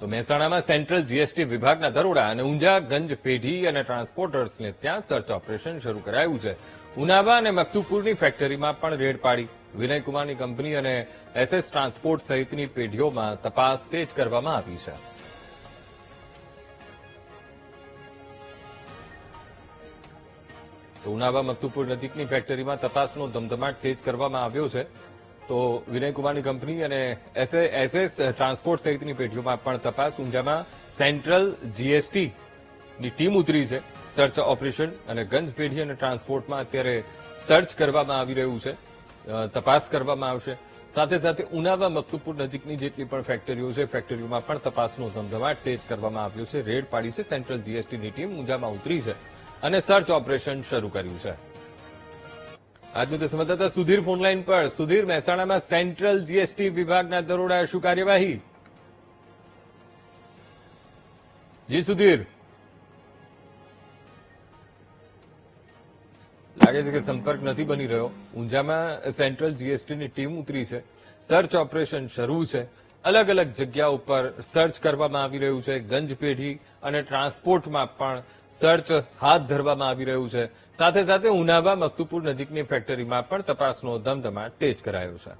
તો મહેસાણામાં central GST વિભાગના દરોડા અને ઊંઝા ગંજ પેઢી અને ટ્રાન્સપોર્ટર્સને ત્યાં સર્ચ ઓપરેશન શરૂ કરાયું છે. ઉનાવા અને મકતુપુરની ફેક્ટરીમાં પણ રેડ પાડી વિનયકુમારની કંપની અને એસએસ ટ્રાન્સપોર્ટ સહિતની પેઢીઓમાં તપાસ તેજ કરવામાં આવી છે. તો ઉનાવા મકતુપુર નજીકની ફેક્ટરીમાં તપાસનો ધમધમાટ તેજ કરવામાં આવ્યો છે. તો વિનયકુમારની કંપની અને એસએસ ટ્રાન્સપોર્ટ સહિતની પેઢીઓમાં પણ તપાસ. ઊંઝામાં સેન્ટ્રલ જીએસટીની ટીમ ઉતરી છે. સર્ચ ઓપરેશન અને ગંજ પેઢી અને ટ્રાન્સપોર્ટમાં અત્યારે સર્ચ કરવામાં આવી રહ્યું છે, તપાસ કરવામાં આવશે. સાથે સાથે ઉનાવા મકતુપુર નજીકની જેટલી પણ ફેક્ટરીઓ છે ફેક્ટરીઓમાં પણ તપાસનો ધમધમાટ તેજ કરવામાં આવ્યો છે. રેડ પાડી છે સેન્ટ્રલ જીએસટીની ટીમ ઊંઝામાં ઉતરી છે અને સર્ચ ઓપરેશન શરૂ કર્યું છે. આજનું સંવાદદાતા સુધીર ફોનલાઈન પર. સુધીર, મહેસાણામાં સેન્ટ્રલ જીએસટી વિભાગના દરોડા, શું કાર્યવાહી? જી સુધીર, લાગે છે કે સંપર્ક નથી બની રહ્યો. ઊંઝામાં સેન્ટ્રલ જીએસટીની ટીમ ઉતરી છે, સર્ચ ઓપરેશન શરૂ છે. અલગ અલગ જગ્યા ઉપર સર્ચ કરવામાં આવી રહ્યું છે. ગંજ પેઢી અને ટ્રાન્સપોર્ટમાં પણ સર્ચ હાથ ધરવામાં આવી રહ્યું છે. સાથે સાથે ઉનાવા મકતુપુર નજીકની ફેક્ટરીમાં પણ તપાસનો ધમધમાટ તેજ કરાયો છે.